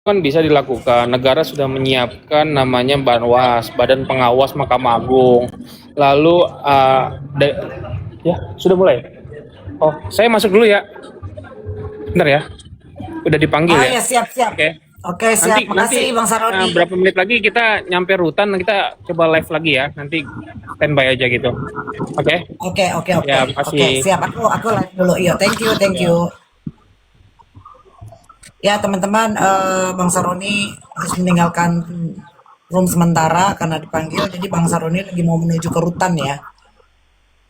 kan bisa dilakukan. Negara sudah menyiapkan namanya Banwas, Badan Pengawas Mahkamah Agung. Lalu ya sudah mulai. Oh, saya masuk dulu ya. Bentar ya. Udah dipanggil Oh ya. ya, siap-siap. Oke. Oke, siap. Makasih Bang Saroni. Berapa menit lagi kita nyampe rutan, kita coba live lagi ya. Nanti standby aja gitu. Oke. Oke. Ya, Oke, makasih. siap. Aku live dulu. Iya, thank Ya. you. Ya, teman-teman, Bang Saroni harus meninggalkan room sementara karena dipanggil. Jadi Bang Saroni lagi mau menuju ke rutan ya.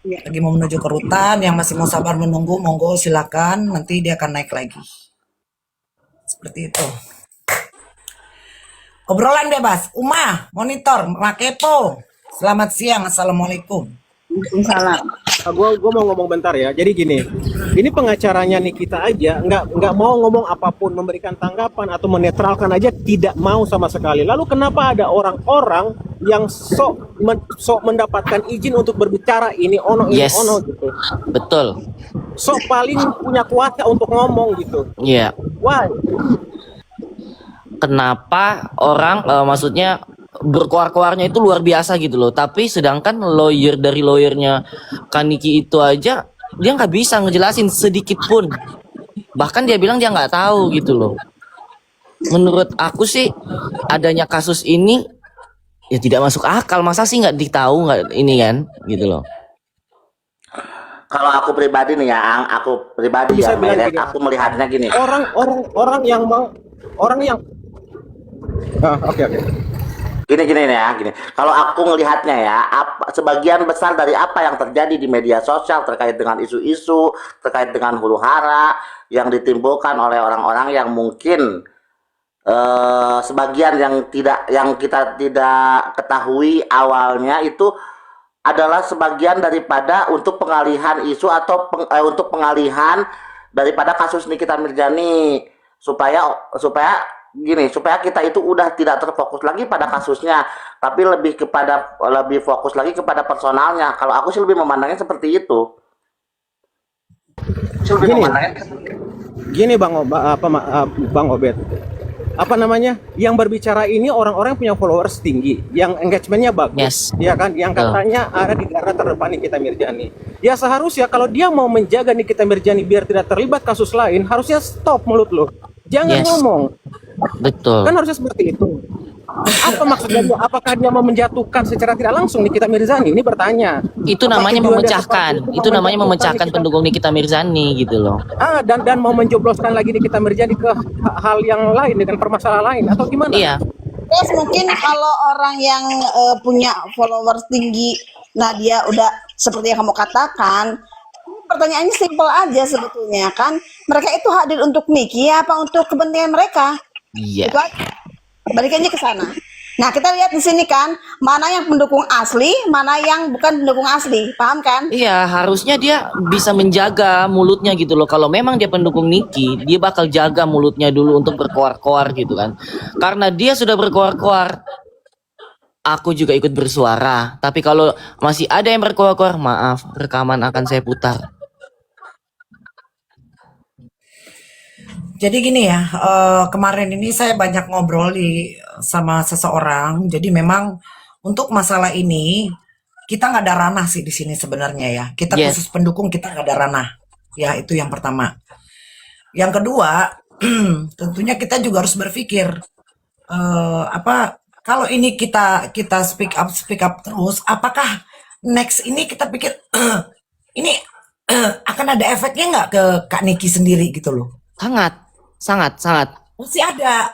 Lagi mau menuju ke rutan, yang masih mau sabar menunggu, monggo silakan. Nanti dia akan naik lagi. Seperti itu. Obrolan bebas. Uma, monitor, Makepo. Selamat siang, Assalamualaikum. Salam. Gue mau ngomong bentar ya. Jadi gini, ini pengacaranya Nikita aja nggak mau ngomong apapun, memberikan tanggapan atau menetralkan aja tidak mau sama sekali. Lalu kenapa ada orang-orang yang sok mendapatkan izin untuk berbicara ini ono ini Yes, ono gitu. betul. Sok paling punya kuasa untuk ngomong gitu. Iya. Why? Kenapa orang maksudnya berkoar-koarnya itu luar biasa gitu loh. Tapi sedangkan dari lawyernya Kaniki itu aja dia nggak bisa ngejelasin sedikit pun. Bahkan dia bilang dia nggak tahu gitu loh. Menurut aku sih adanya kasus ini ya tidak masuk akal. Masa sih nggak ditahu nggak ini kan gitu loh. Kalau aku pribadi nih ya, aku pribadi Bisa ya, bilang Meret, gini, aku melihatnya gini. orang yang oke. Gini nih ya, gini. Kalau aku ngelihatnya ya, sebagian besar dari apa yang terjadi di media sosial terkait dengan isu-isu, terkait dengan huru hara yang ditimbulkan oleh orang-orang yang mungkin sebagian yang kita tidak ketahui awalnya itu adalah sebagian daripada untuk pengalihan isu atau untuk pengalihan daripada kasus Nikita Mirzani supaya supaya kita itu udah tidak terfokus lagi pada kasusnya, tapi lebih fokus lagi kepada personalnya. Kalau aku sih lebih memandangnya seperti itu. Gini Bang Obed, apa namanya, yang berbicara ini orang-orang yang punya followers tinggi, yang engagementnya bagus, Yes. ya kan, yang katanya ada di garda terdepan Nikita Mirzani. Ya seharusnya kalau dia mau menjaga Nikita Mirzani biar tidak terlibat kasus lain, harusnya stop mulut lo, jangan Yes. ngomong. Betul. Kan harusnya seperti itu. Apa maksudnya dia? Apakah dia mau menjatuhkan secara tidak langsung Nikita Mirzani? Ini bertanya. Itu Apakah namanya tujuan dia memecahkan. seperti itu, Itu namanya memecahkan Nikita- pendukung Nikita Mirzani gitu loh. dan mau menjobloskan lagi Nikita Mirzani ke hal yang lain dengan permasalahan lain atau gimana? Iya. Terus mungkin kalau orang yang punya followers tinggi, nah dia udah seperti yang kamu katakan, pertanyaannya simpel aja sebetulnya kan. Mereka itu hadir untuk Niki apa untuk kepentingan mereka? Iya. Itu aja. Balikannya ke sana. Nah, kita lihat di sini kan, mana yang pendukung asli, mana yang bukan pendukung asli. Paham kan? Iya, harusnya dia bisa menjaga mulutnya gitu loh. Kalau memang dia pendukung Niki, dia bakal jaga mulutnya dulu untuk berkoar-koar gitu kan. Karena dia sudah berkoar-koar, aku juga ikut bersuara. Tapi kalau masih ada yang berkoar-koar, maaf, rekaman akan saya putar. Jadi gini ya, kemarin ini saya banyak ngobrol sama seseorang. Jadi memang untuk masalah ini kita nggak ada ranah sih di sini sebenarnya ya. Kita Yes. khusus pendukung, kita nggak ada ranah. Ya itu yang pertama. Yang kedua, tentunya kita juga harus berpikir kalau ini kita speak up terus, apakah next ini kita pikir ini akan ada efeknya nggak ke Kak Niki sendiri gitu loh? Sangat. Pasti ada.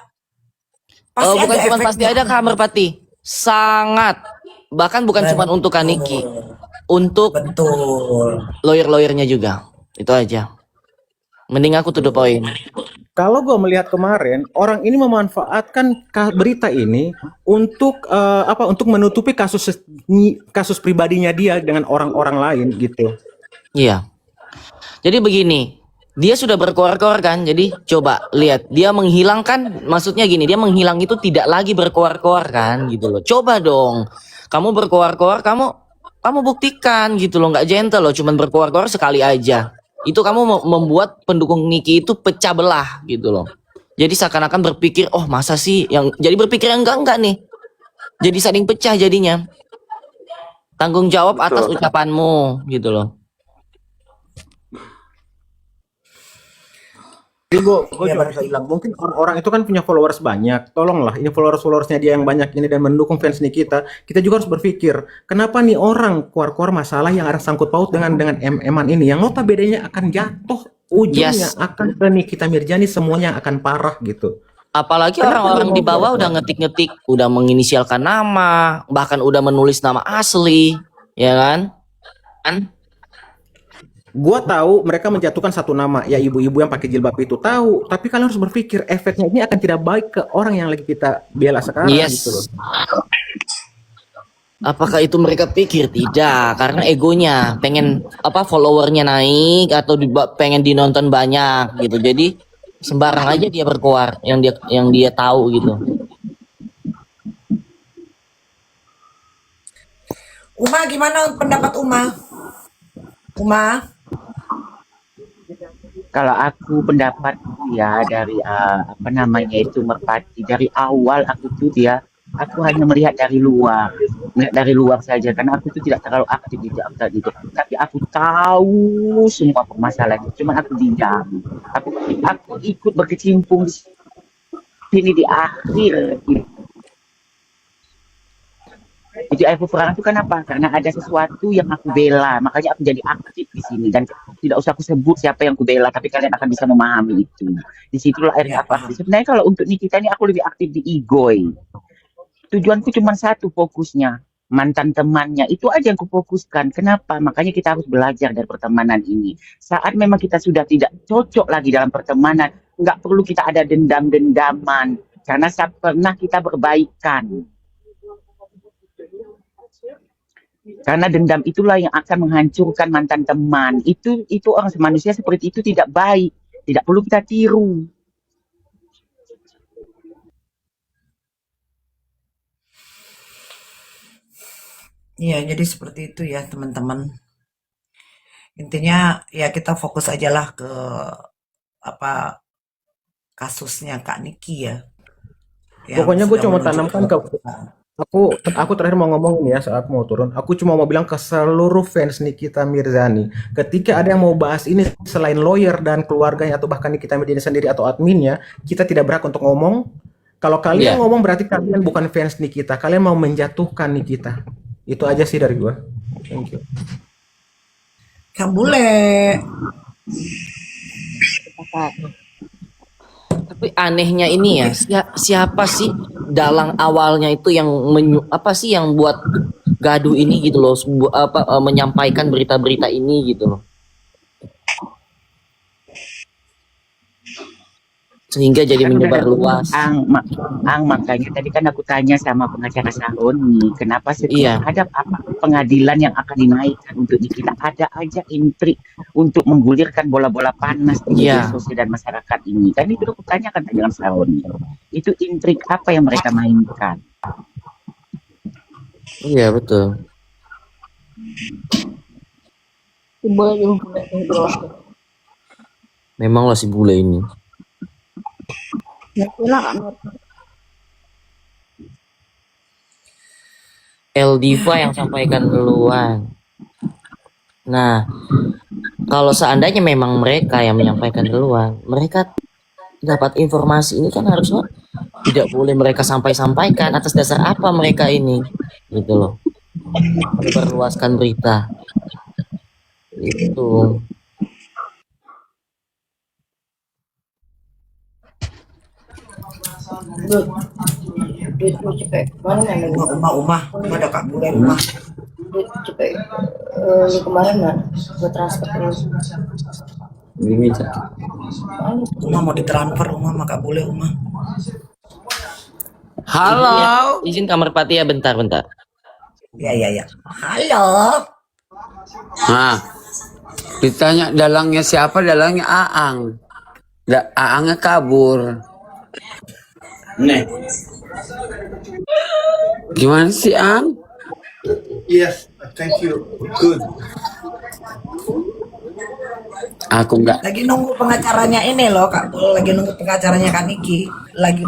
Bukan cuma efeknya. pasti ada Kak Merpati. Sangat. Bahkan bukan cuma untuk Kaniki. Untuk Betul. lawyer-lawyernya juga. Itu aja. Mending aku to the point. Kalau gue melihat kemarin orang ini memanfaatkan berita ini untuk untuk menutupi kasus pribadinya dia dengan orang-orang lain gitu. Iya. Jadi begini, dia sudah berkoar-koar kan. Jadi coba lihat, dia menghilangkan, maksudnya gini, dia menghilang itu tidak lagi berkoar-koar kan gitu loh. Coba dong. Kamu berkoar-koar, kamu buktikan gitu loh, nggak gentle loh, cuman berkoar-koar sekali aja. Itu kamu membuat pendukung Niki itu pecah belah gitu loh. Jadi seakan-akan berpikir, oh masa sih yang jadi berpikir yang enggak nih. Jadi saling pecah jadinya. Tanggung jawab atas Betul. ucapanmu gitu loh. Jadi gue Iya, cuma berarti bisa bilang, mungkin orang itu kan punya followers banyak. Tolonglah, ini followersnya dia yang banyak ini dan mendukung fans kita. Kita juga harus berpikir, kenapa nih orang keluar-keluar masalah yang ada sangkut paut dengan MM-an ini, yang notabene akan jatuh, ujungnya Yes. akan ke Nikita Mirjani, semuanya akan parah gitu. Apalagi Kenapa dia orang-orang mau di bawah udah keluar? ngetik-ngetik, udah menginisialkan nama, bahkan udah menulis nama asli, ya kan? Gua tahu mereka menjatuhkan satu nama, ya ibu-ibu yang pakai jilbab itu tahu. Tapi kalian harus berpikir, efeknya ini akan tidak baik ke orang yang lagi kita bela sekarang gitu loh. Yes. Apakah itu mereka pikir? Tidak, karena egonya pengen followernya naik atau pengen dinonton banyak gitu. Jadi sembarang aja dia berkoar yang dia tahu gitu. Uma, gimana pendapat Uma? Uma, Kalau aku pendapatku ya dari apa namanya itu Merpati, dari awal aku hanya melihat dari luar saja karena aku tuh tidak terlalu aktif di daftar gitu. Tapi aku tahu semua permasalahan itu, cuma aku diam. Aku ikut berkecimpung di sini di akhir. Jadi air peperangan itu kenapa? Karena ada sesuatu yang aku bela, makanya aku jadi aktif di sini dan tidak usah aku sebut siapa yang aku bela, tapi kalian akan bisa memahami itu. Disitulah akhirnya ya aku paham. aktif. Sebenarnya kalau untuk Nikita ini aku lebih aktif di Igoy. Tujuanku cuma satu fokusnya, mantan temannya itu aja yang kufokuskan. Kenapa? Makanya kita harus belajar dari pertemanan ini. Saat memang kita sudah tidak cocok lagi dalam pertemanan, nggak perlu kita ada dendam-dendaman karena saat pernah kita berbaikan. Karena dendam itulah yang akan menghancurkan mantan teman. Itu orang manusia seperti itu tidak baik. Tidak perlu kita tiru. Iya, jadi seperti itu ya teman-teman. Intinya ya kita fokus aja lah ke apa kasusnya Kak Niki ya, yang Pokoknya gue sudah cuma menuju ke tanamkan ke aku terakhir mau ngomong nih ya saat aku mau turun. Aku cuma mau bilang ke seluruh fans Nikita Mirzani, ketika ada yang mau bahas ini selain lawyer dan keluarganya atau bahkan Nikita Mirzani sendiri atau adminnya, kita tidak berhak untuk ngomong. Kalau kalian Iya. ngomong berarti kalian bukan fans Nikita, kalian mau menjatuhkan Nikita. Itu aja sih dari gua. Thank you. Kak Bule. Tapi anehnya ini ya, siapa sih dalang awalnya itu yang yang buat gaduh ini gitu loh, menyampaikan berita-berita ini gitu loh. Sehingga jadi Kan udah menyebar ada luas. makanya tadi kan aku tanya sama pengacara Saroni, kenapa Iya. setiap ada pengadilan yang akan dinaikkan untuk Nikita ada aja intrik untuk menggulirkan bola-bola panas di media Iya. sosial dan masyarakat ini. Kan itu aku tanyakan dengan Saroni. Itu intrik apa yang mereka mainkan? Iya, betul. Memanglah si bule ini. El Diva yang sampaikan duluan. Nah, kalau seandainya memang mereka yang menyampaikan duluan, mereka dapat informasi ini kan harusnya tidak boleh mereka sampaikan atas dasar apa mereka ini, gitu loh. Memperluaskan berita. Itu. Duit lu cepet mana Uma ada Kak Bule Uma. duit cepet lu kemarin mana gue transfer ke lu Ini Cak. Uma mau ditransfer Uma sama Kak Bule Uma. Halo. Izin kamar Pati ya, bentar. Ya. Halo. Nah, ditanya dalangnya siapa? Dalangnya Aang. Aangnya kabur. Nih. Gimana sih Aang? Yes, thank you. Good. Aku nggak, Lagi nunggu pengacaranya ini loh Kak Bul, lagi nunggu pengacaranya Kak Niki. Lagi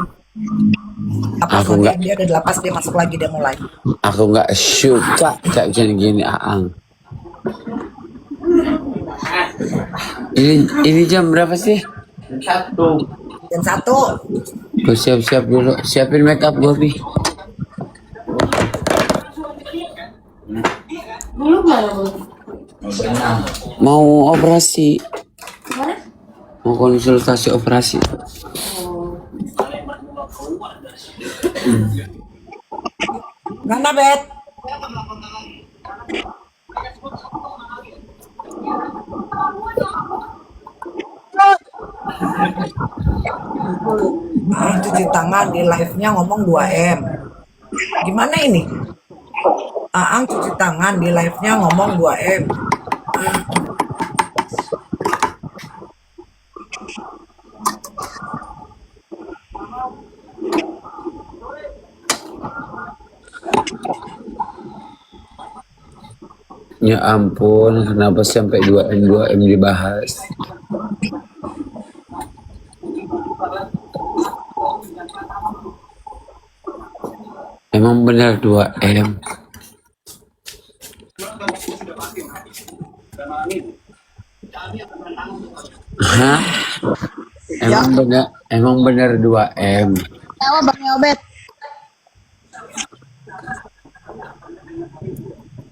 apa aku dia, nggak, dia udah dilepas, dia masuk lagi, dia mulai. aku nggak suka kayak gini Aang. Ini jam berapa sih? Jam 1. Gue siap-siap dulu, siapin make up gue, Bi. Belum mana belum? Mau operasi, mau konsultasi operasi. Mana Bet? Cuci tangan di live-nya ngomong 2M. Gimana ini? Aang cuci tangan di live-nya ngomong 2M. Ya ampun, kenapa sampai 2M dibahas? Emang benar 2M? Hah? Emang benar 2M? Jawab Bang Yobet.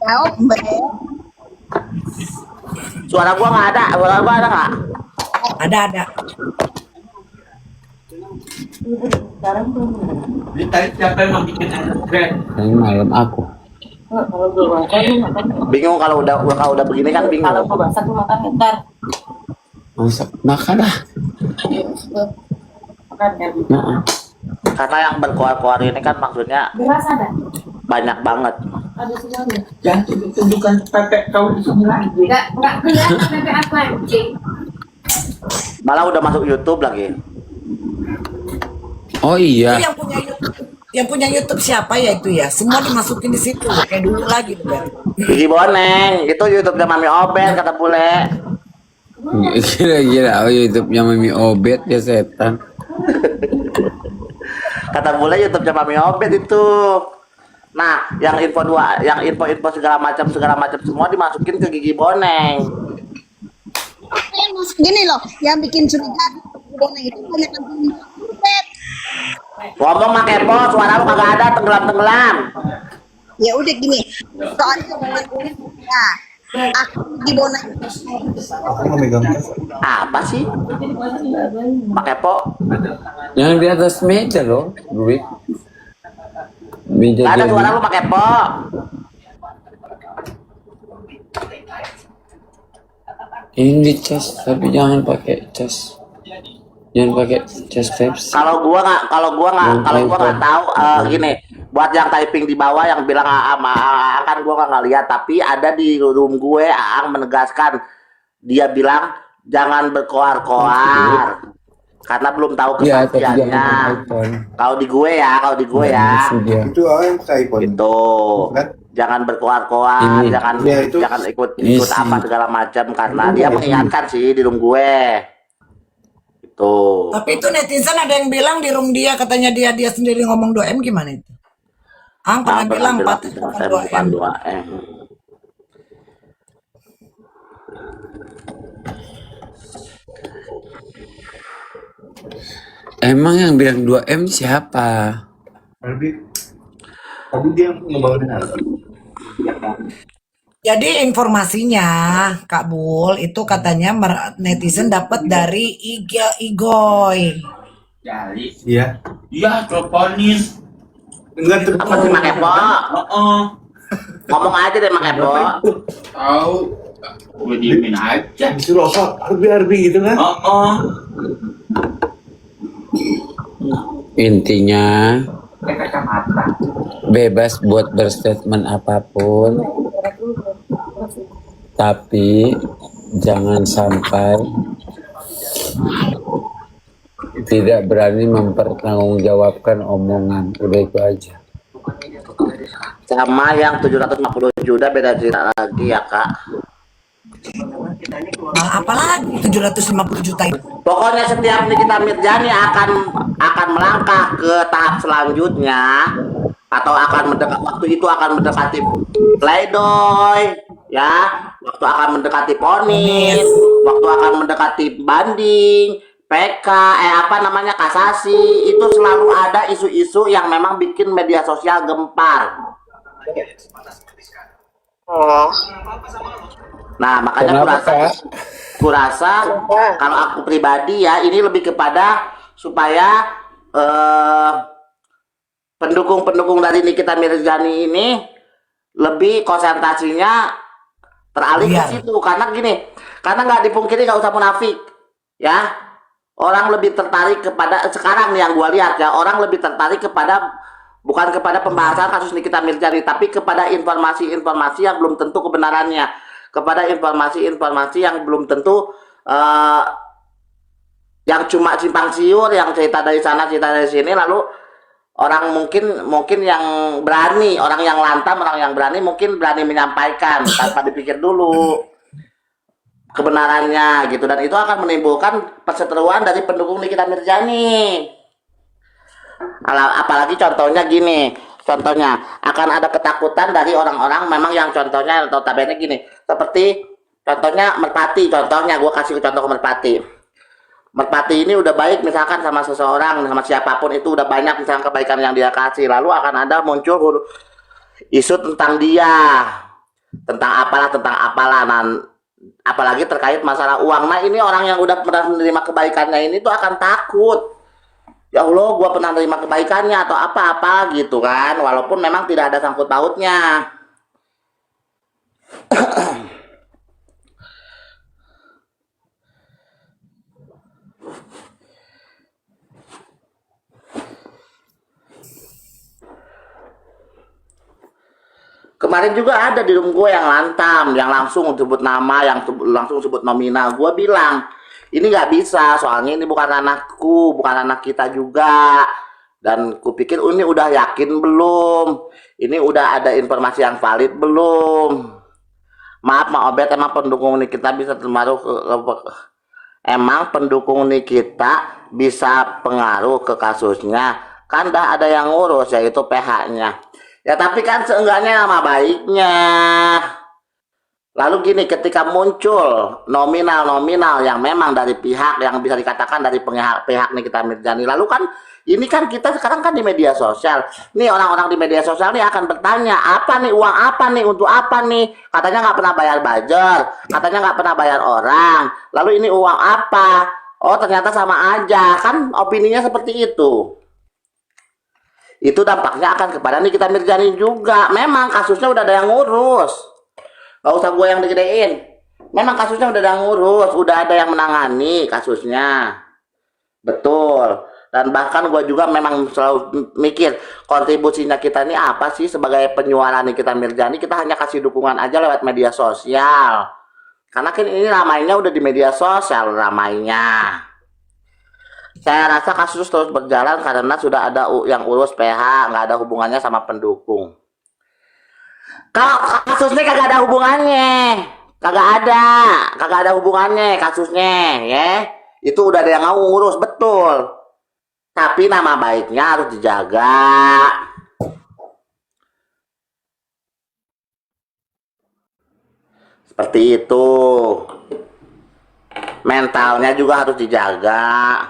Jawab Bet. Suara gua nggak ada, suara gua ada nggak? Ada. Sekarang belum. Ini tadi siapa yang mau bikin keren? Ini malam aku. Kalau belum makan lu makan. Bingung kalau udah begini kan bingung. Kalau mau masak lu makan ntar. Makan lah. Makan kan. Nah, Karena yang berkoar-koar ini kan maksudnya Beras ada. banyak banget. Ada semuanya. Jangan tunjukkan pepek kau di sini lagi. Enggak kelihatan sampai apa anjing. Malah udah masuk YouTube lagi. oh iya, Yang punya YouTube siapa ya itu ya? Semua dimasukin di situ kayak dulu lagi tuh Bet. Gigi Boneng, itu YouTube-nya Mami Obet kata bule. gila-gila. Oh, YouTube-nya Mami Obet ya setan. Kata bule YouTube-nya Mami Obet itu. Nah, yang info segala macam semua dimasukin ke Gigi Boneng. Gini loh, yang bikin curiga Boneng itu banyak yang punya Bet. Ngomong mah kepo, suara lu kagak ada, tenggelam. Ya udah gini, soalnya bukan kulit ya. Aku di Boneng. Apa sih? Mak kepo. Yang di atas meja loh, duit. Meja Gak ada jadi. suara lu mak kepo. Ini di cas, tapi jangan pakai cas. Jangan pakai cas Pepsi. Kalau gua nggak tahu gini, buat yang typing di bawah yang bilang sama Aang kan gua nggak lihat, tapi ada di room gue Aang menegaskan, dia bilang jangan berkoar-koar karena belum tahu Iya, tapi jangan kepastiannya. pakai iPhone. Kalau di gue ya, Dia. Itu orang yang pakai iPhone. itu Kan? jangan berkoar-koar, Ini. jangan Ya, itu. jangan ikut Isi. apa segala macam karena dia mengingatkan sih di room gue. Itu. Tapi itu netizen ada yang bilang di room dia katanya dia sendiri ngomong 2M gimana itu? Ang pernah bilang 4 saya bukan 2M. Emang yang bilang 2M siapa? Tadi dia ngebawain apa? Jadi informasinya Kak Bul itu katanya netizen dapat dari Igoy. Jadi, Iya. iya teleponin. Enggak tuh. Apa sih Mak Epo? Ngomong aja deh Mak Epo. Tahu, gue diemin aja. Disuruh apa? Harbi gitu kan? Intinya Pakai kacamata. bebas buat berstatement apapun, tapi jangan sampai tidak berani mempertanggungjawabkan omongan. Udah itu aja. Sama yang 750 juta beda cerita lagi ya Kak. Apalagi 750 juta itu. Pokoknya setiap Nikita Mirzani akan melangkah ke tahap selanjutnya atau akan waktu itu akan mendekati pleidoy, ya, waktu akan mendekati ponis, waktu akan mendekati banding, PK, kasasi, itu selalu ada isu-isu yang memang bikin media sosial gempar. Nah, makanya kurasa kalau aku pribadi ya, ini lebih kepada supaya pendukung-pendukung dari Nikita Mirzani ini lebih konsentrasinya teralih ke situ, karena gini, karena nggak dipungkiri, nggak usah munafik, ya, orang lebih tertarik kepada sekarang nih yang gua lihat ya, orang lebih tertarik kepada bukan kepada pembahasan kasus Nikita Mirzani, tapi kepada informasi-informasi yang belum tentu kebenarannya, kepada informasi-informasi yang belum tentu yang cuma simpang siur, yang cerita dari sana, cerita dari sini, lalu orang mungkin yang berani, orang yang lantam, orang yang berani mungkin berani menyampaikan tanpa dipikir dulu kebenarannya gitu, dan itu akan menimbulkan perseteruan dari pendukung Nikita Mirzani. Apalagi contohnya gini, contohnya akan ada ketakutan dari orang-orang memang yang contohnya notabene gini, seperti contohnya Merpati, contohnya gue kasih contoh ke Merpati ini udah baik misalkan sama seseorang, sama siapapun itu udah banyak misalkan kebaikan yang dia kasih, lalu akan ada muncul isu tentang dia, tentang apalah, nah, apalagi terkait masalah uang. Nah, ini orang yang udah pernah menerima kebaikannya ini tuh akan takut, ya Allah, gua pernah menerima kebaikannya atau apa-apa gitu kan, walaupun memang tidak ada sangkut pautnya. Kemarin juga ada di room gue yang lantam, yang langsung sebut nama, yang langsung sebut nominal. Gue bilang, ini nggak bisa, soalnya ini bukan anakku, bukan anak kita juga. Dan kupikir, ini udah yakin belum? Ini udah ada informasi yang valid belum? Maaf, Obet, emang pendukung Nikita bisa terpengaruh emang pendukung Nikita bisa pengaruh ke kasusnya? Kan dah ada yang ngurus, yaitu PH-nya. Ya tapi kan seenggaknya nama baiknya. Lalu gini, ketika muncul nominal-nominal yang memang dari pihak yang bisa dikatakan dari pihak Nikita Mirzani, lalu kan ini kan kita sekarang kan di media sosial. Nih orang-orang di media sosial nih akan bertanya, apa nih, uang apa nih, untuk apa nih? Katanya nggak pernah bayar buzzer, katanya nggak pernah bayar orang. Lalu ini uang apa? Oh ternyata sama aja, kan opininya seperti itu. Itu dampaknya akan kepada Nikita Mirzani juga. Memang kasusnya udah ada yang ngurus, gak usah gue yang digedein. Memang kasusnya udah ada yang ngurus, udah ada yang menangani kasusnya, betul. Dan bahkan gue juga memang selalu mikir, kontribusinya kita ini apa sih sebagai penyuara Nikita Mirzani. Kita hanya kasih dukungan aja lewat media sosial, karena kan ini ramainya udah di media sosial ramainya. Saya rasa kasus terus berjalan karena sudah ada yang urus PH, nggak ada hubungannya sama pendukung. Kalau kasusnya kagak ada hubungannya, kagak ada hubungannya kasusnya, ya. Itu udah ada yang ngurus, betul. Tapi nama baiknya harus dijaga. Seperti itu. Mentalnya juga harus dijaga.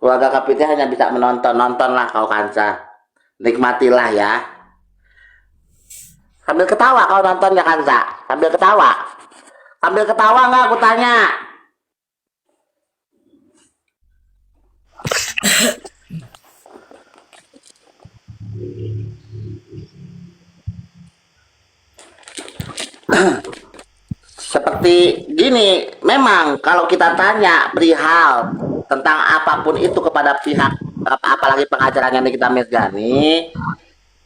Keluarga Kapitnya hanya bisa menonton lah kau Kansa. Nikmatilah ya. Sambil ketawa kau nontonnya Kansa. Sambil ketawa. Sambil ketawa nggak aku tanya. Seperti gini, memang kalau kita tanya perihal tentang apapun itu kepada pihak, apalagi pengacaranya Nikita Mirzani,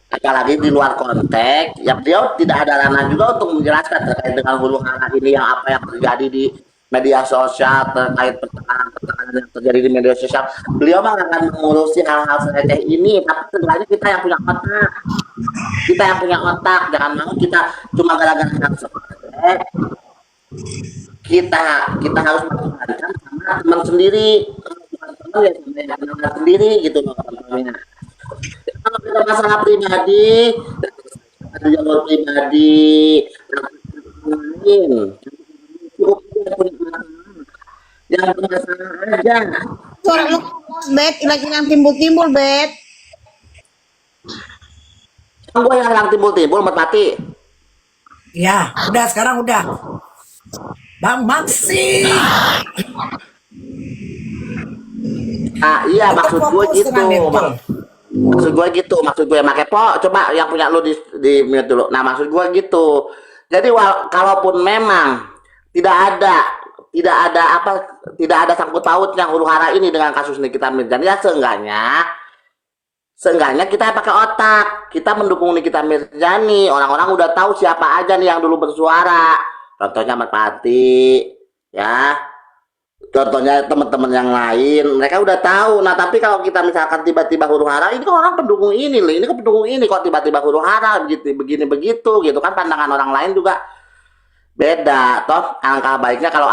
apalagi di luar konteks, ya beliau tidak ada ranah juga untuk menjelaskan terkait dengan huru hara ini, yang apa yang terjadi di media sosial, terkait pertekanan yang terjadi di media sosial. Beliau mah akan mengurusi hal-hal sereceh ini, tapi sebenarnya kita yang punya otak, jangan mau kita cuma gara-gara yang kita harus mempertahankan sama teman sendiri, bukan teman ya sama teman sendiri gitu loh contohnya. Kalau kita masalah pribadi, ada jalur pribadi, lain cukup dia punya masalah, yang bermasalah aja. Suara lu keras, Bet, hilang-hilang timbul-timbul, Bet. Gue yang timbul-timbul merpati. Ya, udah sekarang udah. Bang Maksi. Ah iya, Tetap maksud gue fokus gitu. dengan netball. Maksud gue gitu. Coba yang punya lu di mute dulu. Nah, maksud gue gitu. Jadi kalaupun memang tidak ada sangkut pautnya huru hara ini dengan kasus Nikita Mirzani, ya seenggaknya kita pakai otak. Kita mendukung Nikita Mirzani. Orang-orang udah tahu siapa aja nih yang dulu bersuara. Contohnya Merpati, ya. Contohnya teman-teman yang lain, mereka udah tahu. Nah, tapi kalau kita misalkan tiba-tiba huru hara, ini kan orang pendukung ini loh, ini kan pendukung ini, kok tiba-tiba huru hara begini begitu gitu kan, pandangan orang lain juga beda. Toh alangkah baiknya kalau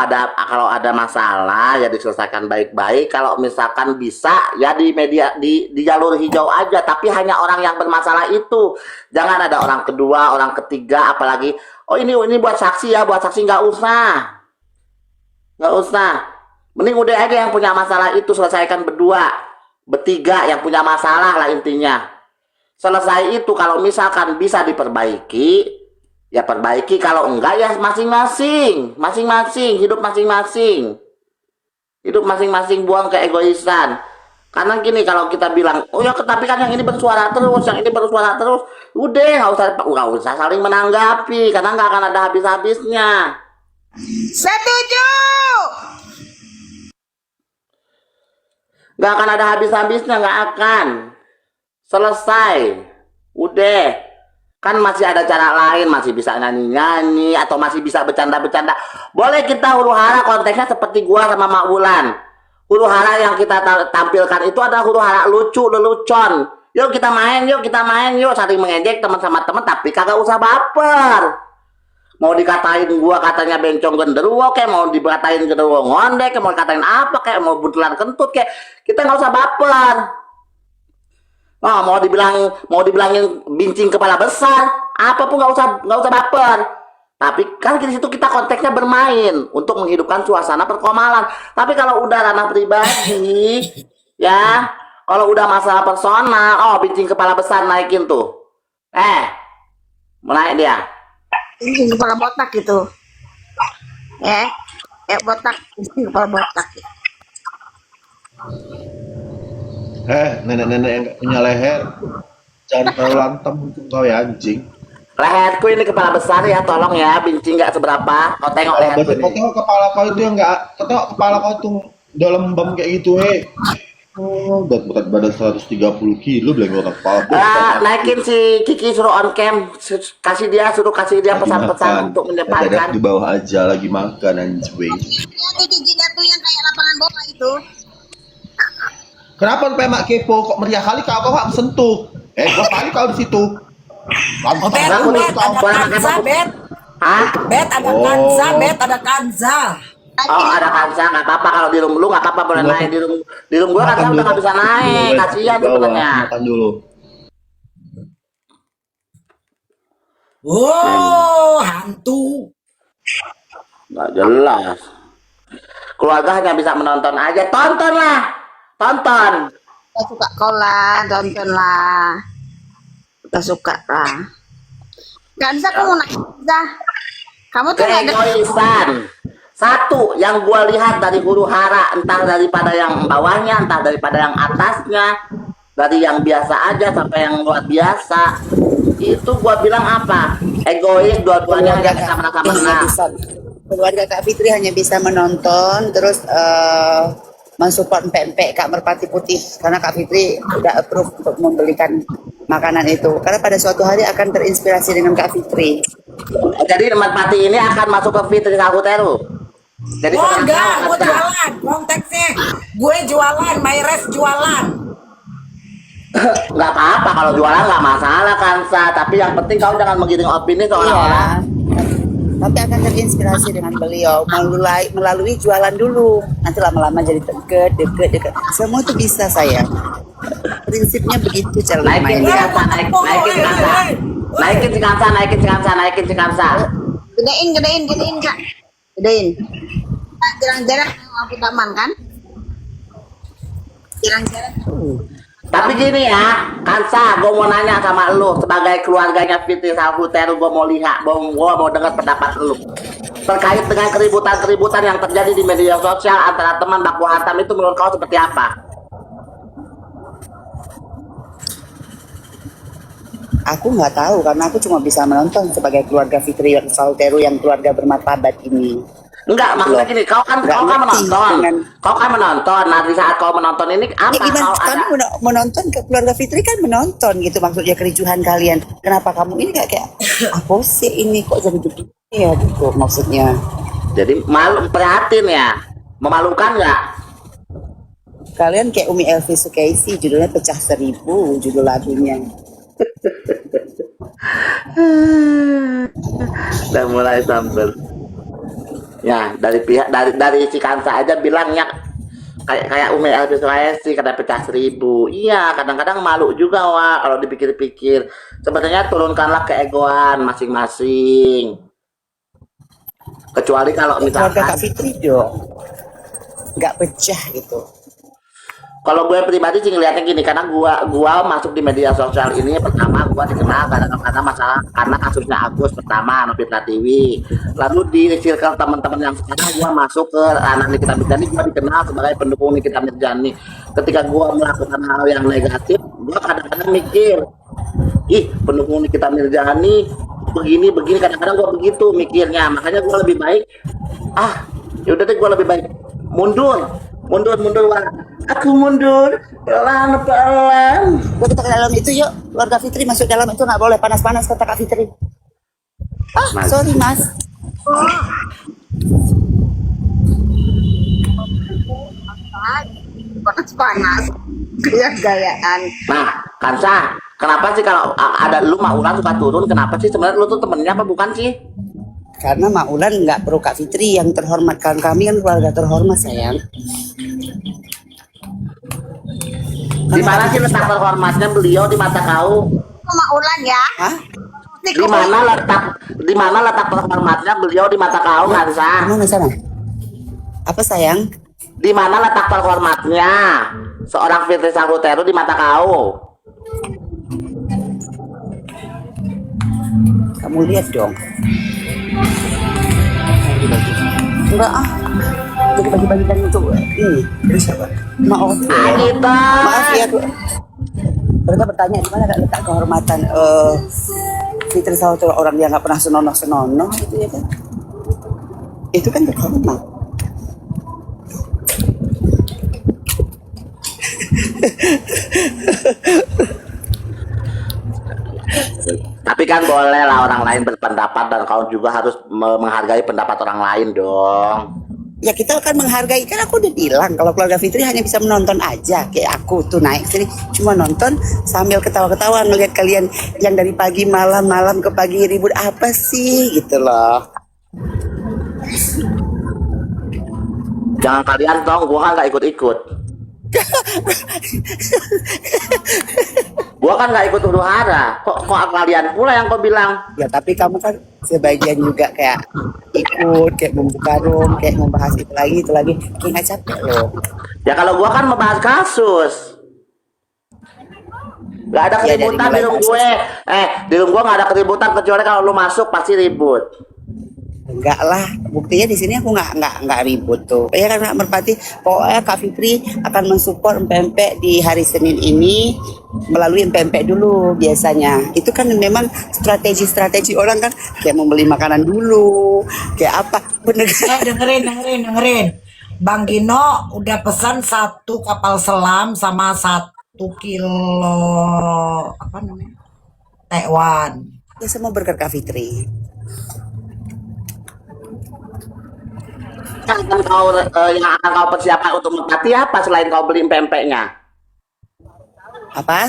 ada masalah ya diselesaikan baik-baik. Kalau misalkan bisa ya di media di jalur hijau aja, tapi hanya orang yang bermasalah itu. Jangan ada orang kedua, orang ketiga, apalagi oh ini buat saksi ya, buat saksi nggak usah. Mending udah aja yang punya masalah itu selesaikan berdua, bertiga yang punya masalah lah intinya. Selesai itu, kalau misalkan bisa diperbaiki, ya perbaiki. Kalau enggak ya masing-masing, hidup masing-masing. Hidup masing-masing, buang keegoisan. Karena gini, kalau kita bilang, oh ya tapi kan yang ini bersuara terus, yang ini bersuara terus, udah nggak usah saling menanggapi, karena nggak akan ada habis-habisnya. Setuju. Nggak akan ada habis-habisnya, nggak akan selesai. Udah, kan masih ada cara lain, masih bisa nyanyi-nyanyi atau masih bisa bercanda-bercanda. Boleh kita huru hara, konteksnya seperti gua sama Mak Wulan. Huru hara yang kita tampilkan itu adalah huru hara lucu, lelucon. Yuk kita main yuk, saling mengejek teman sama teman, tapi kagak usah baper. Mau dikatain gua katanya bencong genderuwo, kayak mau dikatain genderuwo ngondek, kayak mau dikatain apa, kayak mau buntelan kentut, kayak kita nggak usah baper. Nah, mau dibilangin bincing kepala besar, apapun nggak usah baper. Tapi kan di situ kita konteksnya bermain untuk menghidupkan suasana perkomalan. Tapi kalau udah ranah pribadi, ya, kalau udah masalah personal, oh bincing kepala besar naikin tuh, menaik dia. Ini kepala botak gitu. Botak, ini kepala botak. Nenek-nenek yang gak punya leher, jangan terlalu lantem untuk kau ya anjing. Leherku ini kepala besar ya, tolong ya, bincing nggak seberapa. Kau tengok leherku ini. Kau tengok kepala kau itu yang kau kepala kau tuh dalam bam kayak gitu Oh, berat badan 130 kilo bilang orang kepala. Naikin si Kiki, suruh on cam, suruh kasih dia pesan-pesan untuk menyebarkan. Di bawah aja lagi makan anjing. Itu jidat tuh yang kayak lapangan bola itu. Kenapa sampai mak kepo kok meriah kali kau hak sentuh? Gua kali kau di situ. Bet, ada Kanza. Oh, ada Kanza, nggak apa-apa kalau di room lu nggak apa-apa, boleh naik di room gua kan udah nggak bisa naik, kasihan sebenarnya. Makan dulu. Hantu. Nggak jelas. Keluarga hanya bisa menonton aja, tonton. Kita suka kola, tonton lah. Kita suka lah. Kanza, kamu naik Kanza. Kamu tuh keegoisan. Satu yang gua lihat dari huru hara, entah daripada yang bawahnya, entah daripada yang atasnya, dari yang biasa aja sampai yang luar biasa, itu gua bilang apa? Egois, dua-duanya hanya sama-sama menang. Keluarga Kak Fitri hanya bisa menonton, terus mensupport empek-empek Kak Merpati Putih, karena Kak Fitri udah approve untuk membelikan makanan itu, karena pada suatu hari akan terinspirasi dengan Kak Fitri. Jadi Merpati ini akan masuk ke Fitri Sakuteru. Jadi enggak, gue jualan, konteksnya gue jualan, Mayres jualan. Nggak apa-apa kalau jualan, nggak masalah Kansa, tapi yang penting kau jangan menggiring opini ke orang-orang. tapi akan terinspirasi dengan beliau melalui jualan dulu. Nanti lama-lama jadi deket. Semua itu bisa saya. Prinsipnya begitu cara Naikin mainnya. Cikansa. Gedein Kak. Gedein. Jarang-jarang aku taman kan? Jarang-jarang. Tapi gini ya, Kansa, gue mau nanya sama lu sebagai keluarganya Fitri Salhuteru, gue mau lihat, gue mau dengar pendapat lu terkait dengan keributan-keributan yang terjadi di media sosial antara teman baku hantam itu menurut kau seperti apa? Aku nggak tahu karena aku cuma bisa menonton sebagai keluarga Fitri Salhuteru yang keluarga bermartabat ini. Enggak, maksudnya gini, kau kan menonton. Nah, di saat kau menonton ini apa? Ya gimana? Kau Kamu menonton ke keluarga Fitri kan menonton gitu maksudnya kericuhan kalian. Kenapa kamu ini kayak apa sih ini kok jadi begini ya gitu maksudnya. jadi malu, prihatin ya, memalukan nggak? Kalian kayak Umi Elvi Sukaisi judulnya Pecah 1000 judul lagunya. Udah mulai sambil. Ya, dari pihak dari si Kansa aja bilangnya kayak Umi Elvi Sukaisi kena pecah 1000. Iya, kadang-kadang malu juga wah kalau dipikir-pikir. Sebenarnya turunkanlah keegoan masing-masing. Kecuali kalau Keluarga misalkan Kak Fitri dong nggak pecah gitu. kalau gue pribadi sih ngeliatnya gini, karena gua masuk di media sosial ini pertama gua dikenal karena kasusnya Agus pertama Novit Latiwi, lalu di circle teman-teman yang sekarang gua masuk ke ranah Nikita Mirzani, gua dikenal sebagai pendukung Nikita Mirzani. Ketika gua melakukan hal yang negatif, gua kadang-kadang mikir, ih pendukung Nikita Mirzani begini kadang-kadang gua begitu mikirnya, makanya gua lebih baik yaudah deh gua lebih baik mundur wah. Aku mundur pelan-pelan. Yuk kita ke dalam itu yuk. Keluarga Fitri masuk dalam itu nggak boleh panas-panas kata Kak Fitri. Sorry mas. Panas. Gaya-gayaan. Nah, Kansa, kenapa sih kalau ada lu Maulan suka turun? Kenapa sih sebenarnya lu tuh temennya apa bukan sih? Karena Maulan nggak perlu Kak Fitri yang terhormat, kan kami kan keluarga terhormat sayang. Di mana sih letak terhormatnya beliau di mata kau? Sama Ulan ya. Hah? Di mana letak terhormatnya beliau di mata kau, Kansa? Mana sana? Apa sayang? Di mana letak terhormatnya seorang Fitri Salhuteru di mata kau? Kamu lihat dong. Enggak jadi bagi-bagikan untuk ini dari siapa? Maaf ya mereka bertanya di mana letak kehormatan Fitri Salhuteru, orang yang nggak pernah senonoh gitu ya kan, itu kan terhormat. Tapi kan boleh lah orang lain berpendapat dan kau juga harus menghargai pendapat orang lain dong. Ya kita akan menghargai, kan aku udah bilang kalau keluarga Fitri hanya bisa menonton aja. Kayak aku tuh naik sini cuma nonton sambil ketawa-ketawa ngelihat kalian yang dari pagi malam ke pagi ribut apa sih gitu loh. Jangan kalian dong, gua kan nggak ikut-ikut. Gua kan nggak ikut huru hara. Kok kalian pula yang kau bilang? Ya tapi kamu kan sebagian juga kayak ikut, kayak membuka room, kayak membahas itu lagi, kayak nggak capek loh. Ya kalau gua kan membahas kasus. Gak ada keributan di room gue. Di room gua nggak ada keributan kecuali kalau lu masuk pasti ribut. Enggak lah, buktinya di sini aku nggak ribut tuh. Ya kan Merpati, pokoknya Kak Fitri akan mensupport empek di hari Senin ini melalui empek dulu biasanya. Itu kan memang strategi orang kan kayak membeli makanan dulu, kayak apa? Bener. dengerin. Bang Gino udah pesan 1 kapal selam sama 1 kilo apa namanya? Tekwan. Ya semua berkat Kak Fitri. Yang akan kau persiapkan untuk Merpati apa selain kau beli pempeknya? Apa?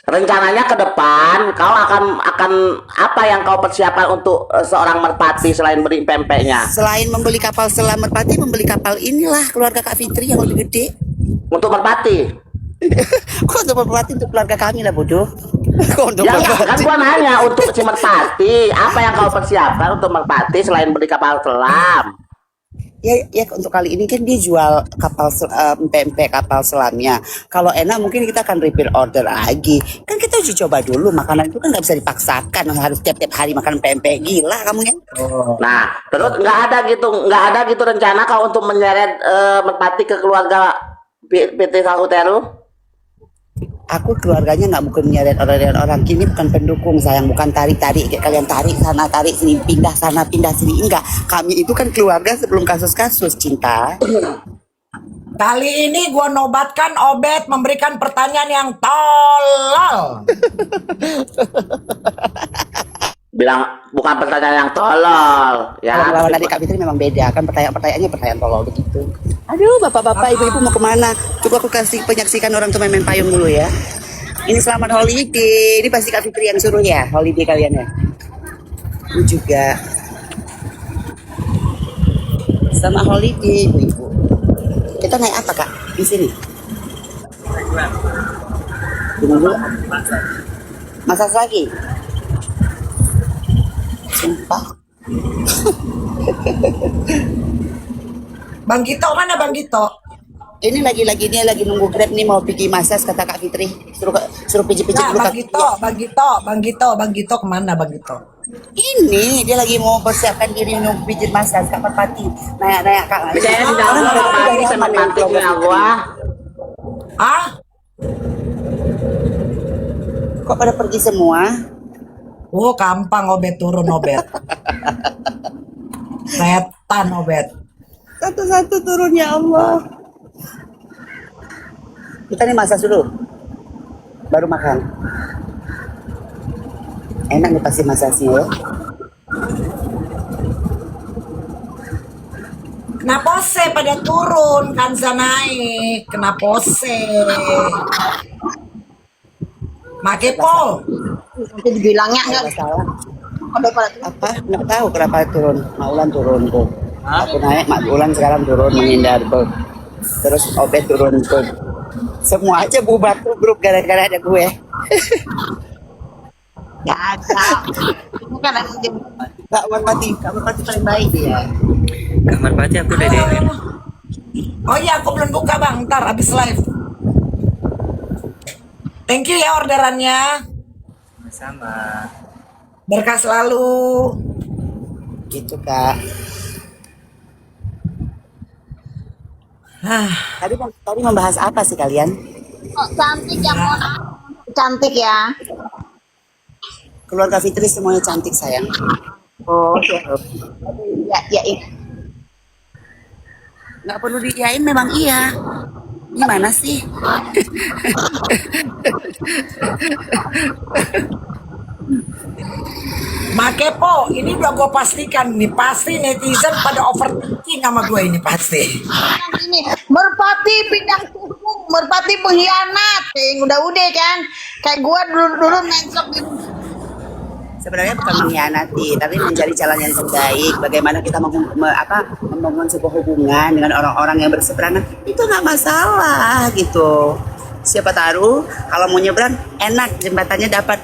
rencananya ke depan kau akan apa yang kau persiapkan untuk seorang merpati selain beri pempeknya? Selain membeli kapal selam merpati, membeli kapal inilah keluarga Kak Fitri yang lebih gede. Untuk merpati? Kok untuk merpati untuk keluarga kami lah bodoh. Kok untuk Ya enggak, kan merpati? gua nanya untuk si merpati, apa yang kau persiapkan untuk merpati selain beli kapal selam? Ya untuk kali ini kan dia jual kapal pempek kapal selamnya. Kalau enak mungkin kita akan repeat order lagi. Kan kita uji coba dulu, makanan itu kan nggak bisa dipaksakan harus tiap-tiap hari makan pempek. Gila kamu ya. Nah, terus nggak ada gitu rencana kau untuk menyeret merpati ke keluarga PT Sahuteru? Aku keluarganya nggak mungkin nyeret orang kini, bukan pendukung sayang, bukan tarik-tarik kayak kalian tarik sana tarik sini, pindah sana pindah sini, enggak. Kami itu kan keluarga sebelum kasus-kasus cinta. Kali ini gua nobatkan Obet memberikan pertanyaan yang tolol. Bilang bukan pertanyaan yang tolol ya. Kalau lawan adik Kak Fitri memang beda kan, pertanyaannya pertanyaan tolol begitu. Aduh bapak-bapak ibu-ibu mau kemana? Coba aku kasih penyaksikan orang tuh main payung dulu ya. Ini selamat holiday. Ini pasti Kak Fitri yang suruh ya holiday kalian ya. Ini juga selamat holiday ibu-ibu. Kita naik apa Kak di sini? Dulu. Masak lagi. Sumpah. Bang Gito mana Bang Gito? Ini lagi-lagi dia lagi nunggu Grab nih mau pergi masas kata Kak Fitri. Suruh pijit-pijit Nah, dulu Bang Kak Gito, Bang Gito kemana Bang Gito? Ini dia lagi mau persiapkan diri nunggu pijit masas Kak Merpati. Nanya Kak. Saya di dalam merpati sama cantiknya gua. Ah? Kok pada pergi semua? Oh, gampang Obet turun Obet. Setan Obet. Satu-satu turun ya Allah. Kita nih masak dulu. Baru makan. Enak nih pasti masaknya ya. Kenapa se pada turun Kanza naik? Kenapa se? Makepo. Nanti dibilangnya enggak salah. Apa? Nggak tahu kenapa turun. Mak Ulan turun tuh. Aku naik, Mak Ulan sekarang turun menghindar tuh. Terus Obet turun tuh. Semua aja bubar tuh grup gara-gara ada gue. enggak ada. Bukan ada Kak Merpati paling baik dia. Kak Merpati aku udah DM. Oh iya, aku belum buka Bang, ntar habis live. Thank you ya orderannya. Sama. Berkah selalu. Gitu Kak. Tadi membahas apa sih kalian? Oh, cantik ya Mona. Cantik ya. Keluarga Fitri semuanya cantik sayang. Oh, ya. Nggak perlu diiyain memang iya. Gimana sih? Makepo, ini udah gue pastikan nih, pasti netizen pada overthinking sama gue ini pasti. Ini merpati pindah suku, merpati pengkhianat, udah kan. Kayak gua dulu mensok di Sebenarnya bukan mengkhianati, tapi mencari jalan yang terbaik. Bagaimana kita membangun sebuah hubungan dengan orang-orang yang berseberangan, itu nggak masalah gitu. Siapa tahu kalau mau nyebrang enak, jembatannya dapat.